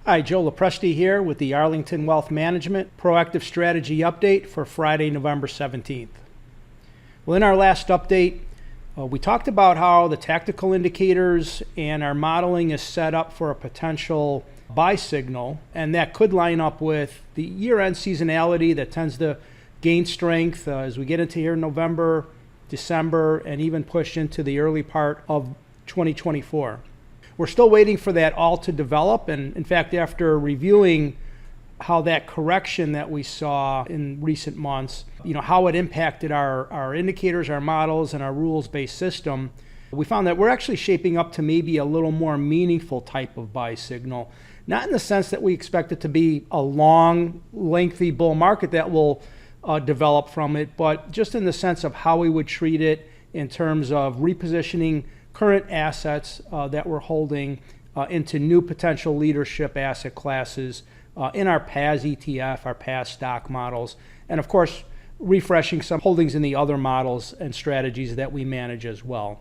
Hi, Joe Lopresti here with the Arlington Wealth Management Proactive Strategy Update for Friday, November 17th. Well, in our last update, we talked about how the tactical indicators and our modeling is set up for a potential buy signal, and that could line up with the year-end seasonality that tends to gain strength as we get into here in November, December, and even push into the early part of 2024. We're still waiting for that all to develop, and in fact, after reviewing how that correction that we saw in recent months, how it impacted our indicators, our models, and our rules-based system, we found that we're actually shaping up to maybe a little more meaningful type of buy signal. Not in the sense that we expect it to be a long, lengthy bull market that will develop from it, but just in the sense of how we would treat it in terms of repositioning current assets that we're holding into new potential leadership asset classes in our PAS ETF, our PAS stock models, and of course, refreshing some holdings in the other models and strategies that we manage as well.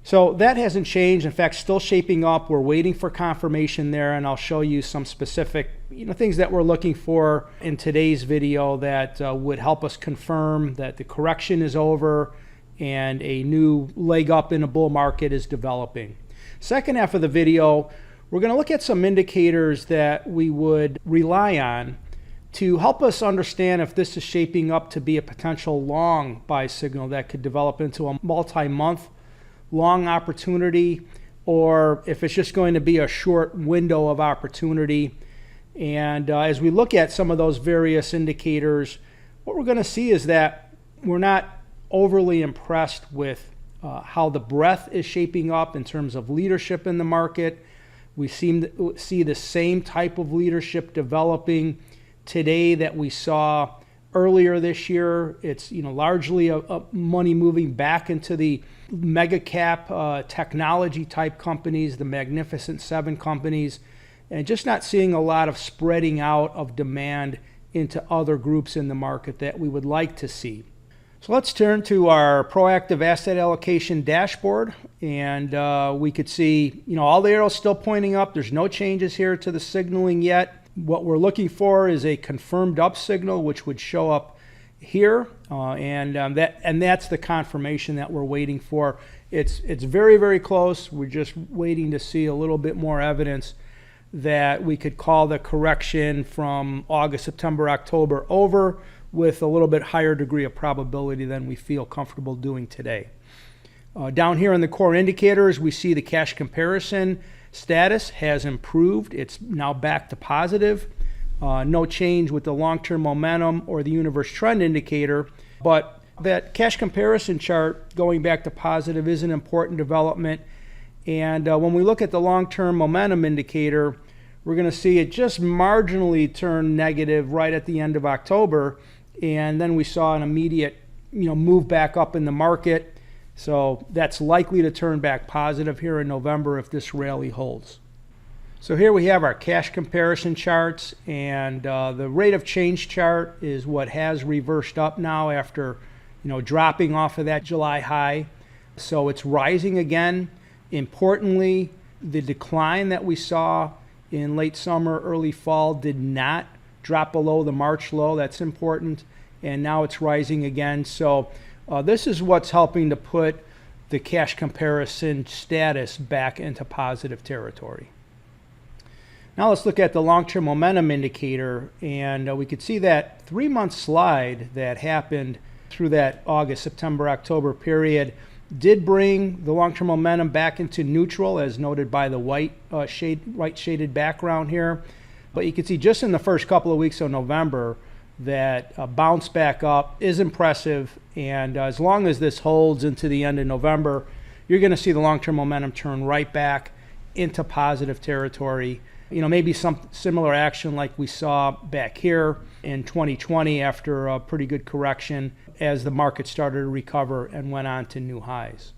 So that hasn't changed. In fact, still shaping up. We're waiting for confirmation there, and I'll show you some specific things that we're looking for in today's video that would help us confirm that the correction is over and a new leg up in a bull market is developing. Second half of the video, we're going to look at some indicators that we would rely on to help us understand if this is shaping up to be a potential long buy signal that could develop into a multi-month long opportunity, or if it's just going to be a short window of opportunity. And as we look at some of those various indicators, what we're going to see is that we're not overly impressed with how the breadth is shaping up in terms of leadership in the market. We seem to see the same type of leadership developing today that we saw earlier this year. It's largely a money moving back into the mega cap technology type companies, the Magnificent Seven companies, and just not seeing a lot of spreading out of demand into other groups in the market that we would like to see. So let's turn to our proactive asset allocation dashboard, and we could see, all the arrows still pointing up. There's no changes here to the signaling yet. What we're looking for is a confirmed up signal, which would show up here, and that's the confirmation that we're waiting for. It's very, very close. We're just waiting to see a little bit more evidence that we could call the correction from August, September, October over with a little bit higher degree of probability than we feel comfortable doing today. Down here in the core indicators, we see the cash comparison status has improved. It's now back to positive. No change with the long-term momentum or the universe trend indicator, but that cash comparison chart going back to positive is an important development. And when we look at the long-term momentum indicator, we're going to see it just marginally turn negative right at the end of October, and then we saw an immediate move back up in the market. So that's likely to turn back positive here in November if this rally holds. So here we have our cash comparison charts, and the rate of change chart is what has reversed up now after dropping off of that July high. So it's rising again. Importantly, the decline that we saw in late summer, early fall did not drop below the March low. That's important. And now it's rising again. So this is what's helping to put the cash comparison status back into positive territory. Now let's look at the long-term momentum indicator, and we could see that 3-month slide that happened through that August, September, October period did bring the long-term momentum back into neutral, as noted by the white shaded background here. But you can see just in the first couple of weeks of November that bounce back up is impressive, and as long as this holds into the end of November, you're going to see the long-term momentum turn right back into positive territory. Maybe some similar action like we saw back here in 2020 after a pretty good correction as the market started to recover and went on to new highs.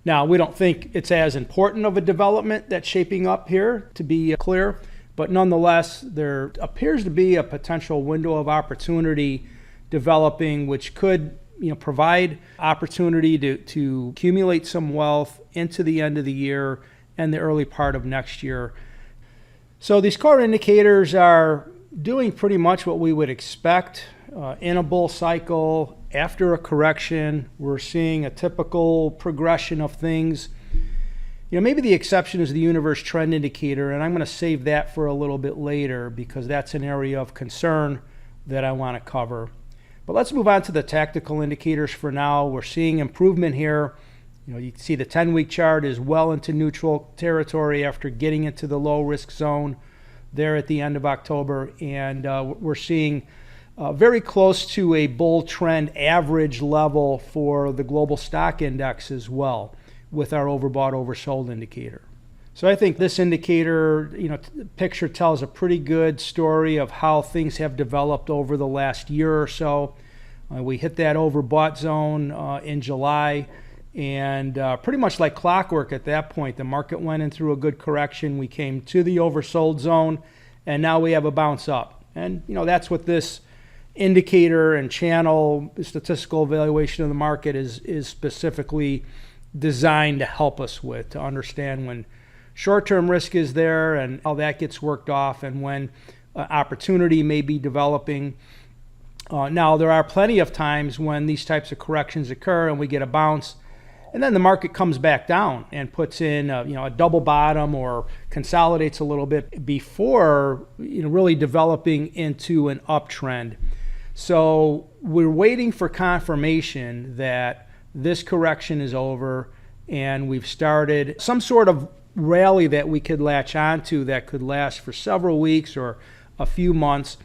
Now, we don't think it's as important of a development that's shaping up here, to be clear, but nonetheless, there appears to be a potential window of opportunity developing, which could provide opportunity to accumulate some wealth into the end of the year and the early part of next year. So these core indicators are doing pretty much what we would expect in a bull cycle. After a correction, we're seeing a typical progression of things. Maybe the exception is the universe trend indicator, and I'm going to save that for a little bit later because that's an area of concern that I want to cover. But let's move on to the tactical indicators for now. We're seeing improvement here. You can see the 10-week chart is well into neutral territory after getting into the low risk zone there at the end of October, and we're seeing very close to a bull trend average level for the global stock index as well, with our overbought, oversold indicator. So I think this indicator, picture tells a pretty good story of how things have developed over the last year or so. We hit that overbought zone in July, and pretty much like clockwork at that point, the market went in through a good correction. We came to the oversold zone, and now we have a bounce up. And that's what this indicator and channel statistical evaluation of the market is specifically designed to help us with, to understand when short-term risk is there and how that gets worked off, and when opportunity may be developing. Now, there are plenty of times when these types of corrections occur and we get a bounce, and then the market comes back down and puts in a double bottom or consolidates a little bit before really developing into an uptrend. So we're waiting for confirmation that this correction is over and we've started some sort of rally that we could latch onto that could last for several weeks or a few months.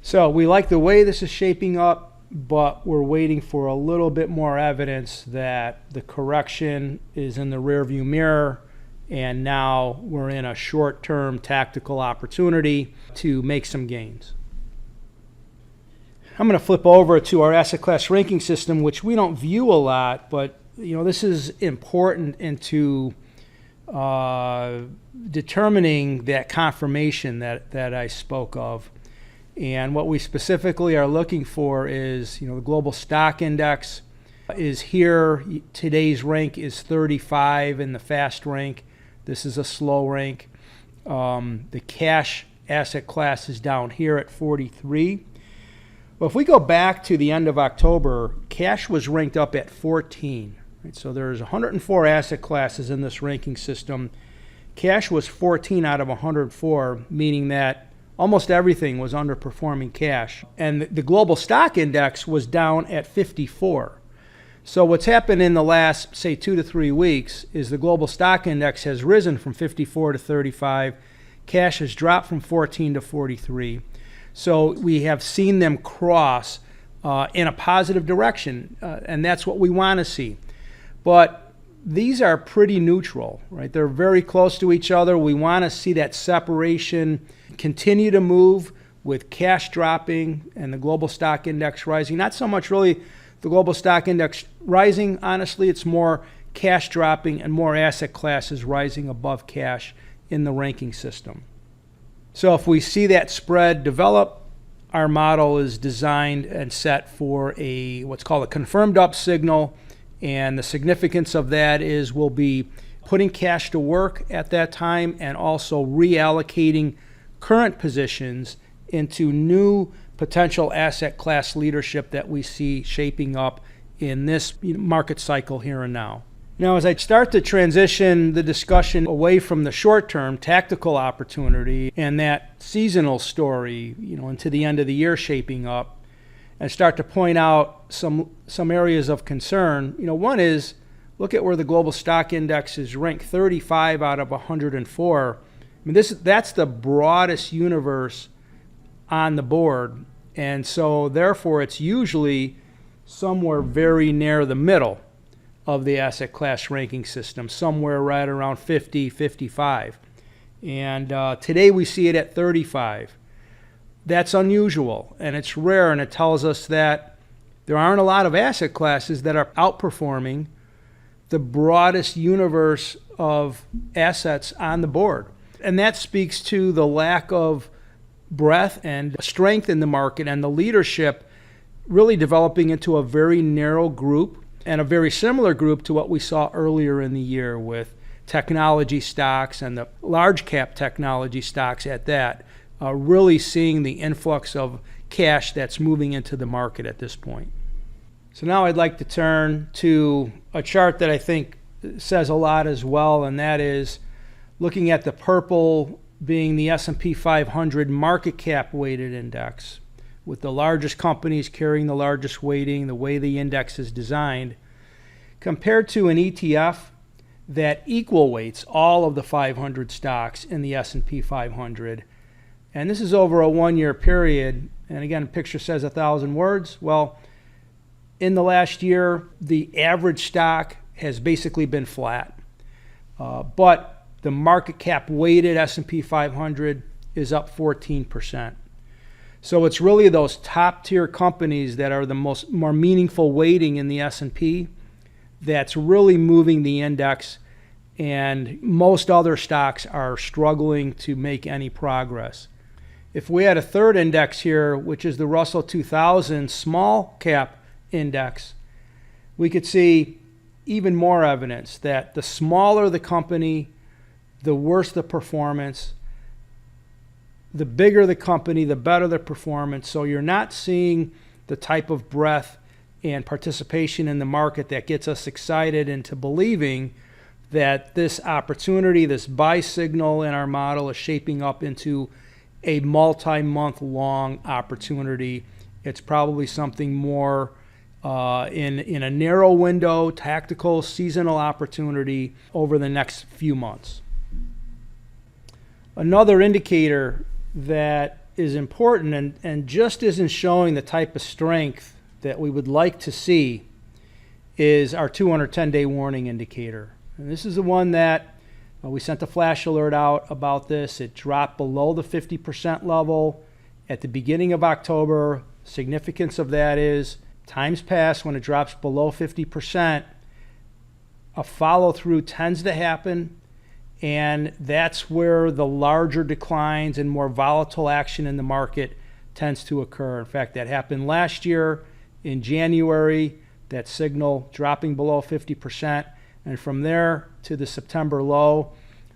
So we like the way this is shaping up, but we're waiting for a little bit more evidence that the correction is in the rearview mirror and now we're in a short-term tactical opportunity to make some gains. I'm going to flip over to our asset class ranking system, which we don't view a lot, but this is important into determining that confirmation that I spoke of. And what we specifically are looking for is, the global stock index is here. Today's rank is 35 in the fast rank. This is a slow rank. The cash asset class is down here at 43. Well, if we go back to the end of October, cash was ranked up at 14. Right? So there's 104 asset classes in this ranking system. Cash was 14 out of 104, meaning that almost everything was underperforming cash. And the global stock index was down at 54. So what's happened in the last, say, 2 to 3 weeks is the global stock index has risen from 54 to 35. Cash has dropped from 14 to 43. So we have seen them cross in a positive direction, and that's what we want to see. But these are pretty neutral, right? They're very close to each other. We want to see that separation continue to move with cash dropping and the global stock index rising. Not so much really the global stock index rising, honestly. It's more cash dropping and more asset classes rising above cash in the ranking system. So if we see that spread develop, our model is designed and set for what's called a confirmed up signal. And the significance of that is we'll be putting cash to work at that time and also reallocating current positions into new potential asset class leadership that we see shaping up in this market cycle here and now. Now, as I start to transition the discussion away from the short-term tactical opportunity and that seasonal story, into the end of the year shaping up, and start to point out some areas of concern, one is look at where the global stock index is ranked 35 out of 104. That's the broadest universe on the board, and so therefore it's usually somewhere very near the middle of the asset class ranking system, somewhere right around 50, 55. And today we see it at 35. That's unusual, and it's rare, and it tells us that there aren't a lot of asset classes that are outperforming the broadest universe of assets on the board. And that speaks to the lack of breadth and strength in the market and the leadership really developing into a very narrow group and a very similar group to what we saw earlier in the year with technology stocks and the large cap technology stocks at that, really seeing the influx of cash that's moving into the market at this point. So now I'd like to turn to a chart that I think says a lot as well, and that is looking at the purple being the S&P 500 market cap weighted index, with the largest companies carrying the largest weighting, the way the index is designed, compared to an ETF that equal weights all of the 500 stocks in the S&P 500. And this is over a 1-year period. And again, the picture says 1,000 words. Well, in the last year, the average stock has basically been flat. But the market cap weighted S&P 500 is up 14%. So it's really those top tier companies that are the more meaningful weighting in the S&P that's really moving the index, and most other stocks are struggling to make any progress. If we had a third index here, which is the Russell 2000 small cap index, we could see even more evidence that the smaller the company, the worse the performance. The bigger the company, the better the performance. So you're not seeing the type of breadth and participation in the market that gets us excited into believing that this opportunity, this buy signal in our model is shaping up into a multi-month long opportunity. It's probably something more in a narrow window, tactical, seasonal opportunity over the next few months. Another indicator that is important and just isn't showing the type of strength that we would like to see is our 210-day warning indicator. And this is the one that we sent a flash alert out about this. It dropped below the 50% level at the beginning of October. Significance of that is times past when it drops below 50%, a follow-through tends to happen, and that's where the larger declines and more volatile action in the market tends to occur. In fact, that happened last year in January, that signal dropping below 50%, and from there to the September low,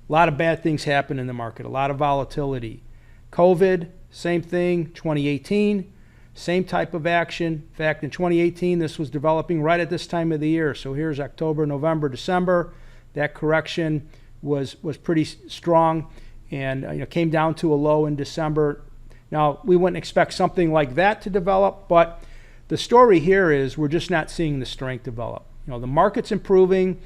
a lot of bad things happen in the market, a lot of volatility. COVID, same thing, 2018, same type of action. In fact, in 2018, this was developing right at this time of the year. So here's October, November, December. That correction was pretty strong and came down to a low in December. Now, we wouldn't expect something like that to develop, but the story here is we're just not seeing the strength develop. The market's improving,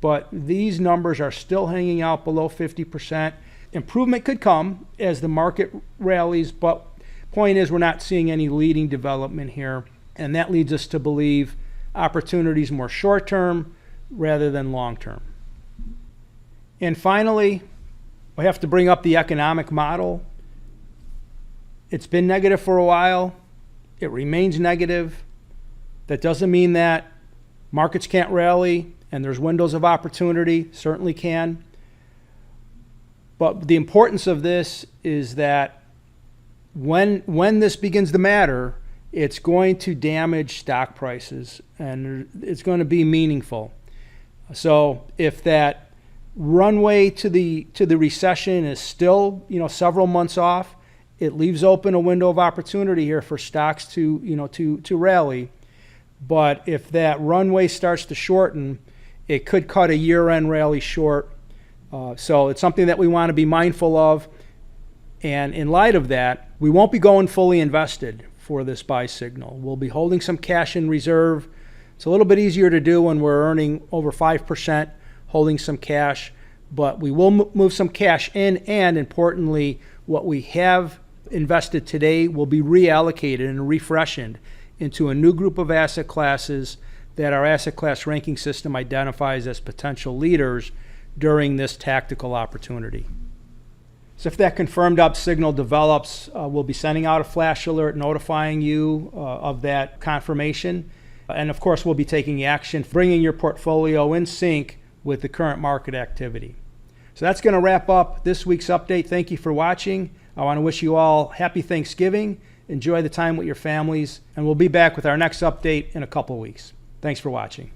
but these numbers are still hanging out below 50%. Improvement could come as the market rallies, but point is we're not seeing any leading development here, and that leads us to believe opportunities more short-term rather than long-term. And finally, we have to bring up the economic model. It's been negative for a while. It remains negative. That doesn't mean that markets can't rally and there's windows of opportunity, certainly can. But the importance of this is that when this begins to matter, it's going to damage stock prices and it's going to be meaningful. So if that runway to the recession is still several months off, it leaves open a window of opportunity here for stocks to rally. But if that runway starts to shorten, it could cut a year-end rally short. So it's something that we want to be mindful of. And in light of that, we won't be going fully invested for this buy signal. We'll be holding some cash in reserve. It's a little bit easier to do when we're earning over 5%, holding some cash. But we will move some cash in, and importantly, what we have invested today will be reallocated and refreshened into a new group of asset classes that our asset class ranking system identifies as potential leaders during this tactical opportunity. So if that confirmed up signal develops, we'll be sending out a flash alert notifying you of that confirmation. And of course, we'll be taking action, bringing your portfolio in sync with the current market activity. So that's going to wrap up this week's update. Thank you for watching. I want to wish you all happy Thanksgiving. Enjoy the time with your families, and we'll be back with our next update in a couple of weeks. Thanks for watching.